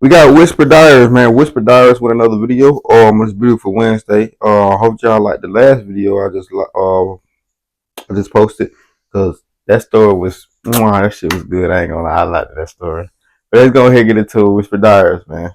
We got Whisper Diaries, man. Whisper Diaries with another video on this beautiful Wednesday. Hope y'all like the last video I just posted because that story was that shit was good. I ain't gonna lie, I liked that story. But let's go ahead and get into it. Whisper Diaries, man.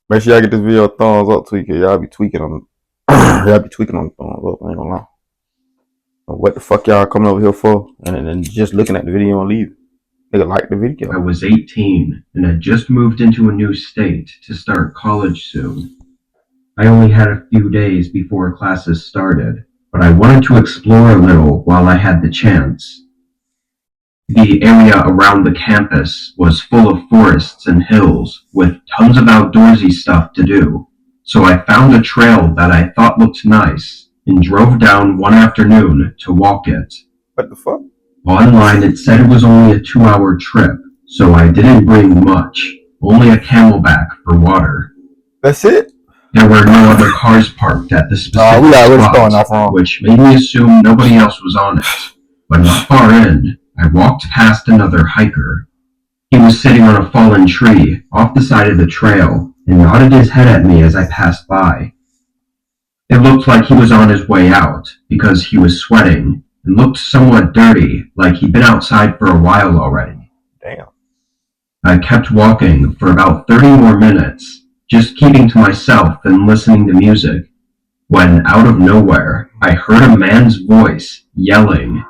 Make sure y'all get this video a thumbs up, tweaking. Y'all be tweaking on y'all be tweaking on the thumbs up. I ain't gonna lie. What the fuck y'all coming over here for? And then just looking at the video and leaving. Nigga, like the video. I was 18 and had just moved into a new state to start college soon. I only had a few days before classes started, but I wanted to explore a little while I had the chance. The area around the campus was full of forests and hills with tons of outdoorsy stuff to do, so I found a trail that I thought looked nice and drove down one afternoon to walk it. What the fuck? Online it said it was only a 2-hour trip, so I didn't bring much, only a camelback for water. That's it? There were no other cars parked at the specific spot, which made me assume nobody else was on it. But not far in, I walked past another hiker. He was sitting on a fallen tree off the side of the trail and nodded his head at me as I passed by. It looked like he was on his way out because he was sweating and looked somewhat dirty, like he'd been outside for a while already. Damn. I kept walking for about 30 more minutes, just keeping to myself and listening to music, when out of nowhere, I heard a man's voice yelling.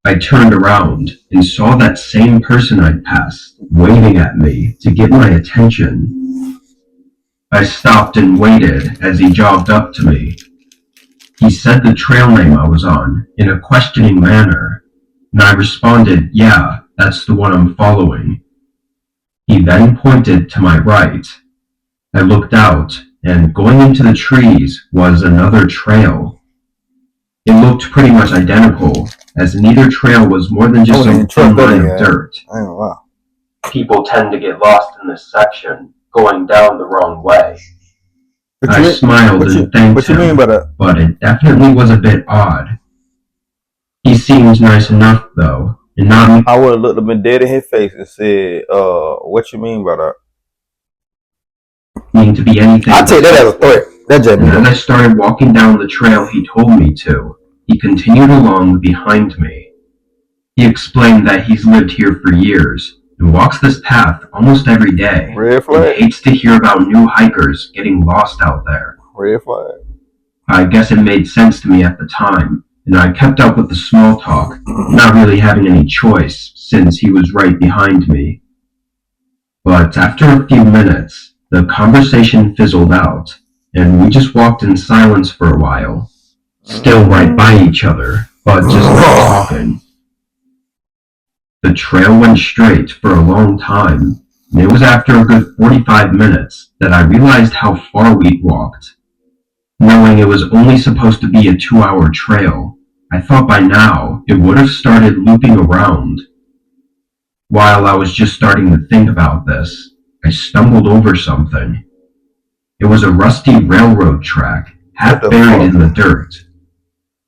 I turned around and saw that same person I'd passed, waving at me to get my attention. I stopped and waited as he jogged up to me. He said the trail name I was on in a questioning manner, and I responded, yeah, that's the one I'm following. He then pointed to my right. I looked out, and going into the trees was another trail. It looked pretty much identical, as neither trail was more than just a thin line of dirt. People tend to get lost in this section, going down the wrong way. I smiled and thanked him, but it definitely was a bit odd. He seemed nice enough, though, and not. I would have looked him in dead in his face and said, what you mean by that? Mean to be anything. I'll take that as a threat. That's just as I started walking down the trail he told me to, he continued along behind me. He explained that he's lived here for years and walks this path almost every day. Red flag. And hates to hear about new hikers getting lost out there. Red flag. I guess it made sense to me at the time, and I kept up with the small talk, not really having any choice since he was right behind me. But after a few minutes, the conversation fizzled out, and we just walked in silence for a while, still right by each other, but just not talking. The trail went straight for a long time, and it was after a good 45 minutes that I realized how far we'd walked. Knowing it was only supposed to be a 2-hour trail, I thought by now it would have started looping around. While I was just starting to think about this, I stumbled over something. It was a rusty railroad track, half buried in the dirt.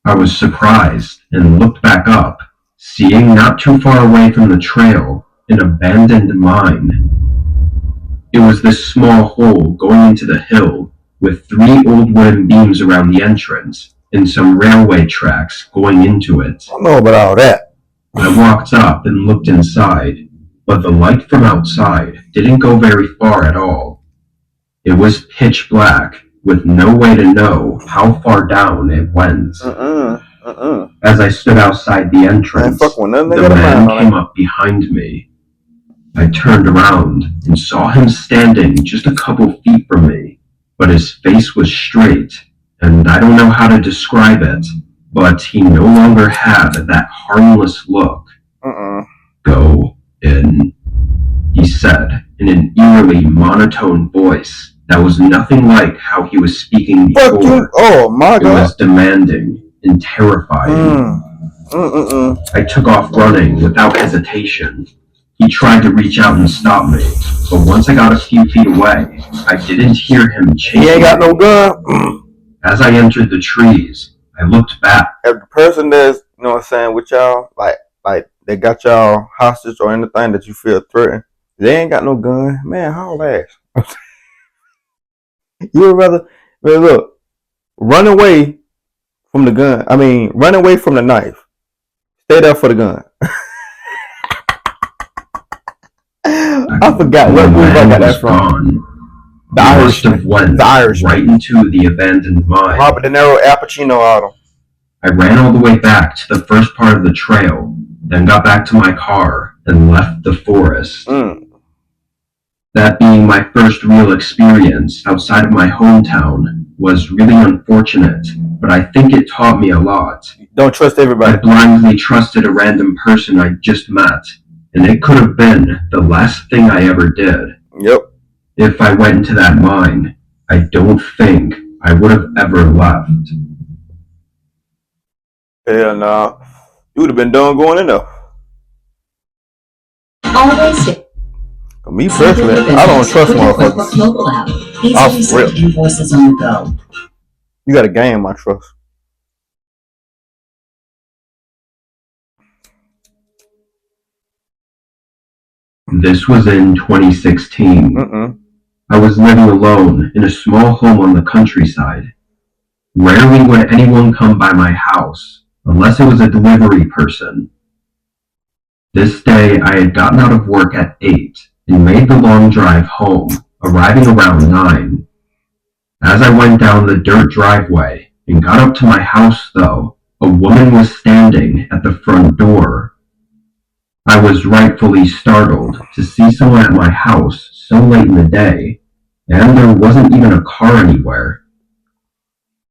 I was surprised and looked back up, seeing not too far away from the trail an abandoned mine. It was this small hole going into the hill with 3 old wooden beams around the entrance and some railway tracks going into it. I don't know about all that. I walked up and looked inside, but the light from outside didn't go very far at all. It was pitch black, with no way to know how far down it went. As I stood outside the entrance, the man came up behind me. I turned around and saw him standing just a couple feet from me, but his face was straight, and I don't know how to describe it, but he no longer had that harmless look. Go in, he said in an eerily monotone voice that was nothing like how he was speaking before. Oh my God. It was demanding and terrifying. I took off running without hesitation. He tried to reach out and stop me, but once I got a few feet away, I didn't hear him chasing me. He ain't got no gun. As I entered the trees, I looked back. If the person that's, with y'all, like they got y'all hostage or anything that you feel threatened, They ain't got no gun. Man, how ass. You would rather, man, look, run away from the gun. I mean, run away from the knife. Stay there for the gun. I forgot what movie I got that from. Gone. The Irishman. Went The Irishman. Right into the abandoned mine. Robert De Niro, Al Pacino album. I ran all the way back to the first part of the trail, then got back to my car and left the forest. That being my first real experience outside of my hometown was really unfortunate, but I think it taught me a lot. Don't trust everybody. I blindly trusted a random person I just met, and it could have been the last thing I ever did. Yep. If I went into that mine, I don't think I would have ever left. Hell no. You would have been done going in there. Always do. Me personally, I don't trust motherfuckers. Mobile app. Easily send invoices on the go. You gotta gain my trust. This was in 2016. I was living alone in a small home on the countryside. Rarely would anyone come by my house, unless it was a delivery person. This day I had gotten out of work at 8 and made the long drive home, arriving around 9. As I went down the dirt driveway and got up to my house though, a woman was standing at the front door. I was rightfully startled to see someone at my house so late in the day, and there wasn't even a car anywhere.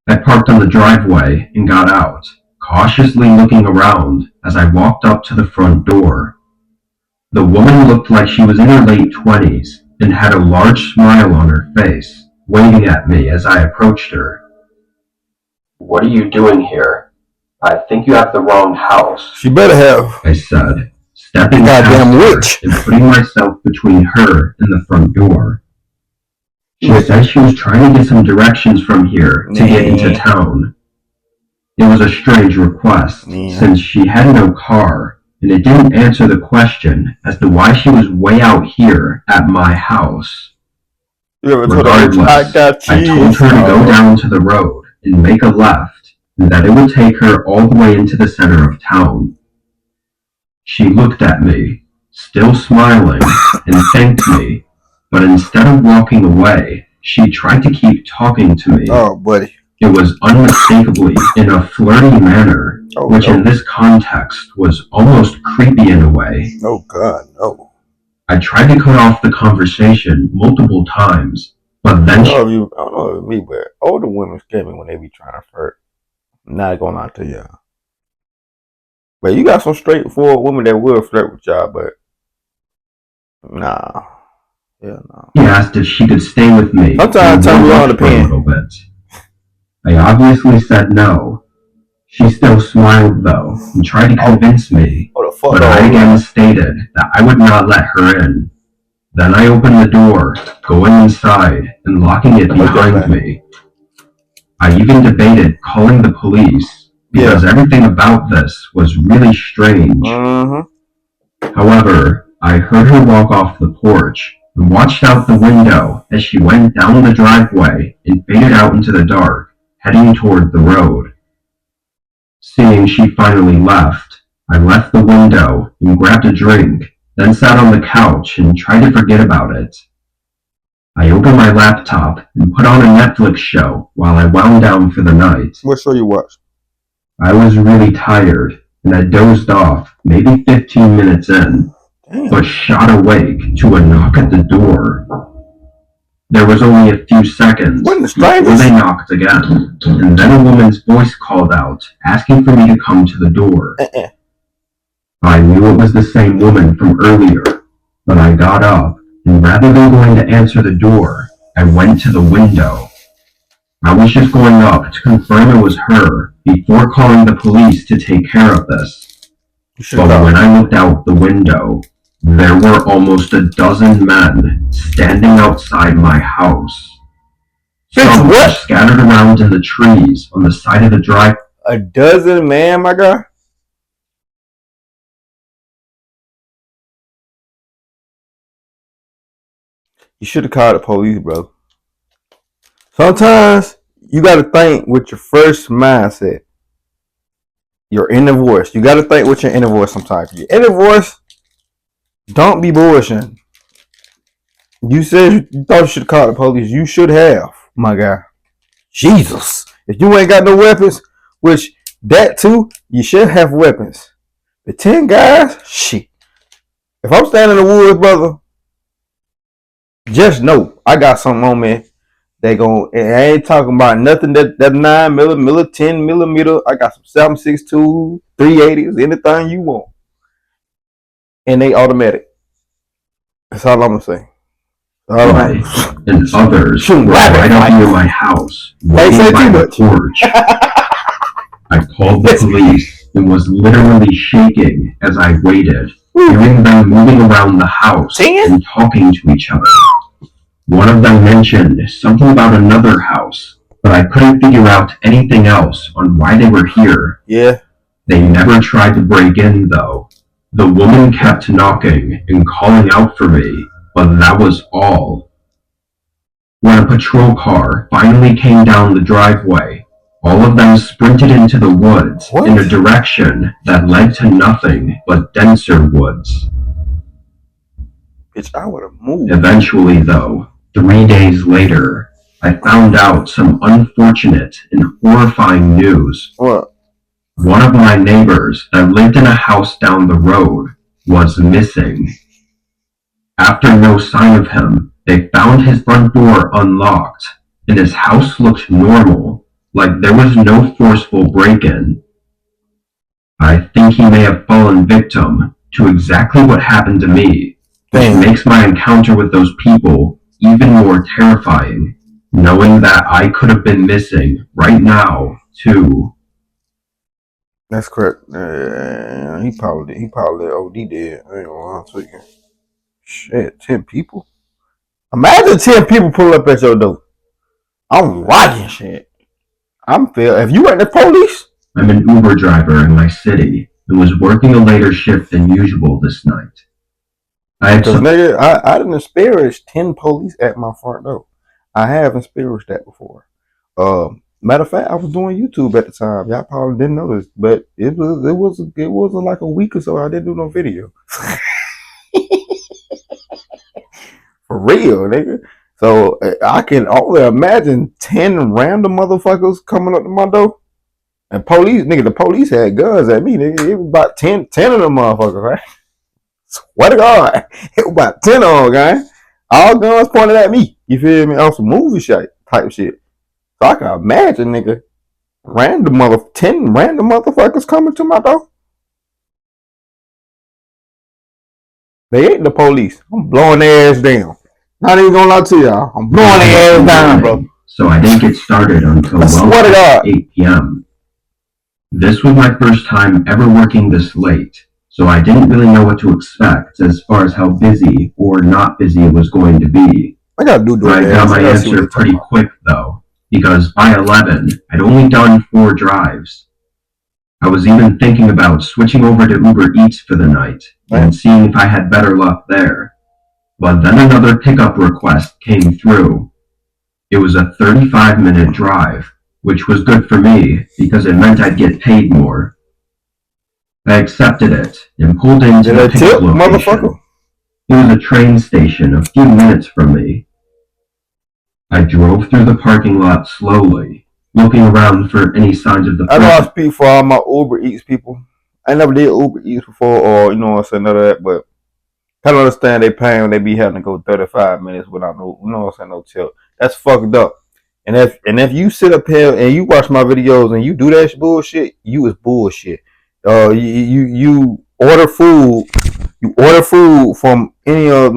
I parked on the driveway and got out, cautiously looking around as I walked up to the front door. The woman looked like she was in her late 20s and had a large smile on her face, waving at me as I approached her. "What are you doing here? I think you have the wrong house." She better have. I said, stepping past her and putting myself between her and the front door. She said she was trying to get some directions from here to get into town. It was a strange request, since she had no car, and it didn't answer the question as to why she was way out here at my house. Regardless, I told her to go down to the road and make a left, and that it would take her all the way into the center of town. She looked at me, still smiling, and thanked me, but instead of walking away, she tried to keep talking to me. Oh, buddy. It was unmistakably in a flirty manner, which in this context was almost creepy in a way. Oh, God, no. I tried to cut off the conversation multiple times, but then I don't know if it's me, but older women scare me when they be trying to flirt. I'm not gonna lie to y'all. But you got some straightforward women that will flirt with y'all, but nah. Yeah, no. She asked if she could stay with me. Sometimes turn me on the pen. A little bit. I obviously said no. She still smiled though and tried to convince me, but I again stated that I would not let her in. Then I opened the door, going inside and locking it behind me. I even debated calling the police because everything about this was really strange. However, I heard her walk off the porch and watched out the window as she went down the driveway and faded out into the dark, heading toward the road. Seeing she finally left, I left the window and grabbed a drink, then sat on the couch and tried to forget about it. I opened my laptop and put on a Netflix show while I wound down for the night. What show you watch? I was really tired and I dozed off maybe 15 minutes in, but shot awake to a knock at the door. There was only a few seconds before they knocked again, and then a woman's voice called out, asking for me to come to the door. I knew it was the same woman from earlier, but I got up, and rather than going to answer the door, I went to the window. I was just going up to confirm it was her before calling the police to take care of this. But when I looked out the window, there were almost a dozen men standing outside my house. Some were scattered around in the trees on the side of the drive. A dozen, man, my guy? You should have called the police, bro. Sometimes you got to think with your first mindset. Your inner voice. You got to think with your inner voice sometimes. Your inner voice, don't be bullshitting. You said you thought you should have called the police. You should have, my guy. Jesus. If you ain't got no weapons, which that too, you should have weapons. The 10 guys, shit. If I'm standing in the woods, brother, just know I got something on me. They gon' I ain't talking about nothing that 9mm, 10mm. I got some 7.62, 380s, anything you want. And they automatic. That's all I'm gonna say. And others were right up near my house, waiting by the porch. I called the police and was literally shaking as I waited, hearing them moving around the house and talking to each other. One of them mentioned something about another house, but I couldn't figure out anything else on why they were here. Yeah. They never tried to break in, though. The woman kept knocking and calling out for me, but that was all. When a patrol car finally came down the driveway, all of them sprinted into the woods in a direction that led to nothing but denser woods. Bitch, I would have moved. Eventually, though, 3 days later, I found out some unfortunate and horrifying news. What? One of my neighbors that lived in a house down the road was missing. After no sign of him, they found his front door unlocked, and his house looked normal, like there was no forceful break-in. I think he may have fallen victim to exactly what happened to me, which makes my encounter with those people even more terrifying, knowing that I could have been missing right now, too. That's correct. He probably OD dead. I ain't gonna lie to you. Shit, 10 people. Imagine 10 people pull up at your door. I'm rocking shit. If you weren't the police. I'm an Uber driver in my city and was working a later shift than usual this night. I didn't experience 10 police at my front door. I have experienced that before. Matter of fact, I was doing YouTube at the time. Y'all probably didn't know this, but it was like a week or so I didn't do no video. For real, nigga. So I can only imagine 10 random motherfuckers coming up to my door. And the police had guns at me, nigga. It was about 10 of them motherfuckers, right? Swear to God. It was about 10 of them, guys. All guns pointed at me. You feel me? On some movie shit type shit. So I can imagine, nigga, 10 random motherfuckers coming to my door. They ain't the police. I'm blowing their ass down. Not even gonna lie to y'all. I'm blowing their ass down, bro. So I didn't get started until well 8 p.m. This was my first time ever working this late, so I didn't really know what to expect as far as how busy or not busy it was going to be. I got my answer pretty quick, though, because by 11, I'd only done 4 drives. I was even thinking about switching over to Uber Eats for the night and seeing if I had better luck there. But then another pickup request came through. It was a 35-minute drive, which was good for me because it meant I'd get paid more. I accepted it and pulled into the pickup location. It was a train station a few minutes from me. I drove through the parking lot slowly, looking around for any signs of the person. I know I speak for all my Uber Eats people. I never did Uber Eats before, or none of that, but I don't understand they paying when they be having to go 35 minutes without no tip. That's fucked up. And if you sit up here and you watch my videos and you do that bullshit, you is bullshit. You order food from any of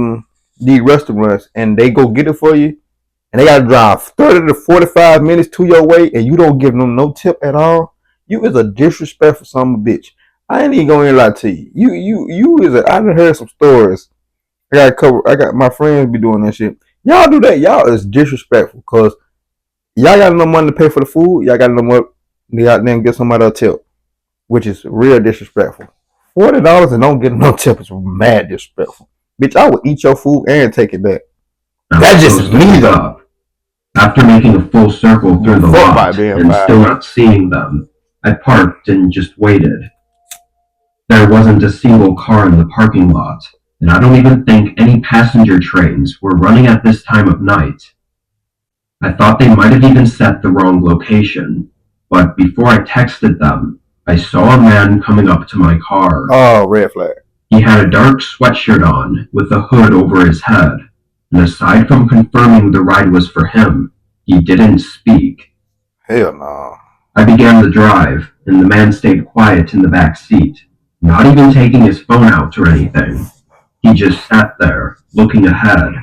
these restaurants and they go get it for you, and they gotta drive 30 to 45 minutes to your way, and you don't give them no tip at all. You is a disrespectful son of a bitch. I ain't even gonna lie to you. I done heard some stories. I got my friends be doing that shit. Y'all do that. Y'all is disrespectful because y'all got no money to pay for the food. Y'all got no money. They got then get somebody a tip, which is real disrespectful. $40 and don't get no tip is mad disrespectful. Bitch, I would eat your food and take it back. That's just me though. After making a full circle through the lot and still not seeing them, I parked and just waited. There wasn't a single car in the parking lot, and I don't even think any passenger trains were running at this time of night. I thought they might have even set the wrong location, but before I texted them, I saw a man coming up to my car. Oh, red flag. He had a dark sweatshirt on with a hood over his head, and aside from confirming the ride was for him, he didn't speak. Hell no. I began the drive, and the man stayed quiet in the back seat, not even taking his phone out or anything. He just sat there, looking ahead.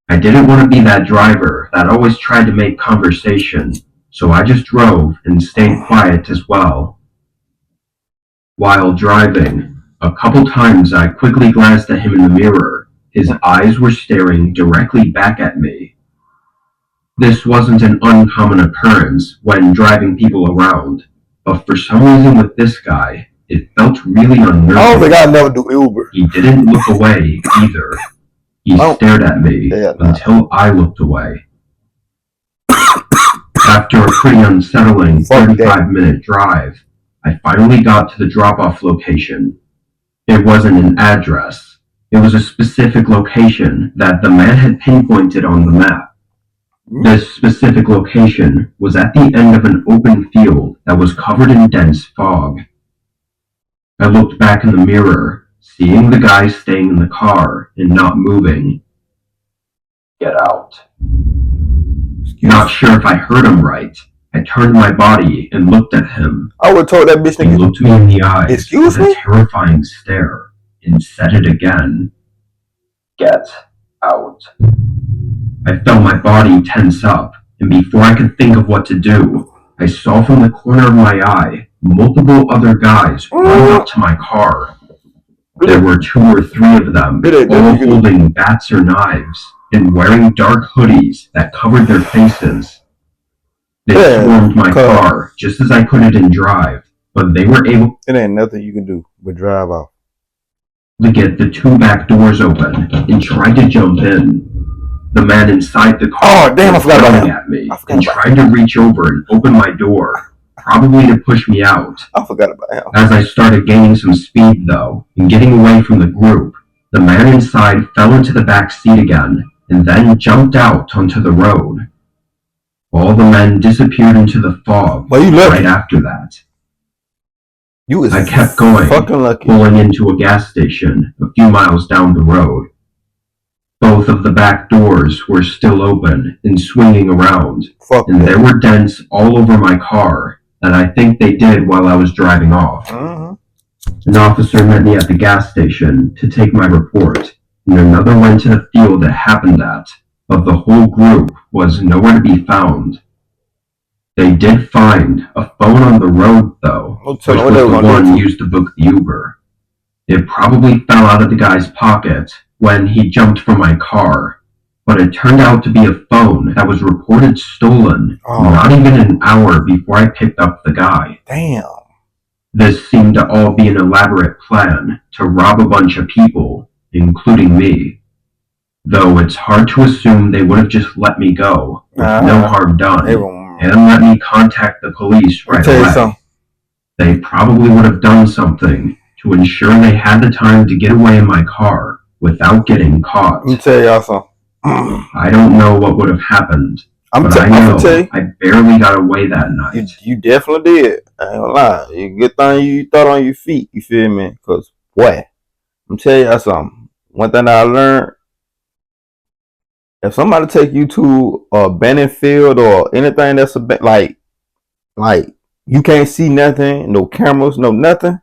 I didn't want to be that driver that always tried to make conversation, so I just drove and stayed quiet as well. While driving, a couple times I quickly glanced at him in the mirror. His eyes were staring directly back at me. This wasn't an uncommon occurrence when driving people around, but for some reason with this guy, it felt really unnerving. I don't think I'd never do Uber. He didn't look away either. He stared at me until I looked away. After a pretty unsettling 35-minute drive, I finally got to the drop-off location. It wasn't an address. It was a specific location that the man had pinpointed on the map. This specific location was at the end of an open field that was covered in dense fog. I looked back in the mirror, seeing the guy staying in the car and not moving. Get out. Not sure if I heard him right. I turned my body and looked at him. I would have told that bitch He looked me in the eyes with me? a terrifying stare and said it again. Get out. I felt my body tense up, and before I could think of what to do, I saw from the corner of my eye multiple other guys running up to my car. There were 2 or 3 of them, all holding bats or knives, and wearing dark hoodies that covered their faces. They swarmed my car just as I put it in drive, but they were able... It ain't nothing you can do but drive off. ...to get the 2 back doors open and tried to jump in. The man inside the car was yelling at me and tried to reach over and open my door, probably to push me out. I forgot about him. As I started gaining some speed, though, and getting away from the group, the man inside fell into the back seat again and then jumped out onto the road. All the men disappeared into the fog right after that. I kept going, pulling into a gas station a few miles down the road. Both of the back doors were still open and swinging around, and there were dents all over my car that I think they did while I was driving off. An officer met me at the gas station to take my report, and another went to the field it happened at, but the whole group was nowhere to be found. They did find a phone on the road, though, which was the one used to book the Uber. It probably fell out of the guy's pocket when he jumped from my car, but it turned out to be a phone that was reported stolen not even an hour before I picked up the guy. Damn. This seemed to all be an elaborate plan to rob a bunch of people, including me. Though it's hard to assume they would have just let me go with no harm done and let me contact the police right away. They probably would have done something to ensure they had the time to get away in my car without getting caught. Let me tell y'all something. I don't know what would have happened, but I know I barely got away that night. You definitely did. I ain't gonna lie. Good thing you thought on your feet, you feel me? Because, boy, I'm telling y'all something. One thing I learned, if somebody take you to a abandoned field or anything that's like you can't see nothing, no cameras, no nothing,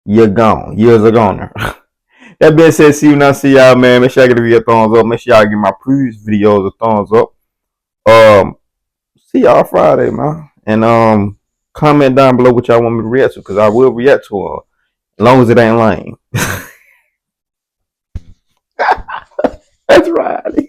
you're gone. Years are gone. That being said, see you when I see y'all, man. Make sure y'all give me a thumbs up. Make sure y'all give my previous videos a thumbs up. See y'all Friday, man. And comment down below what y'all want me to react to, because I will react to them. As long as it ain't lame. That's right.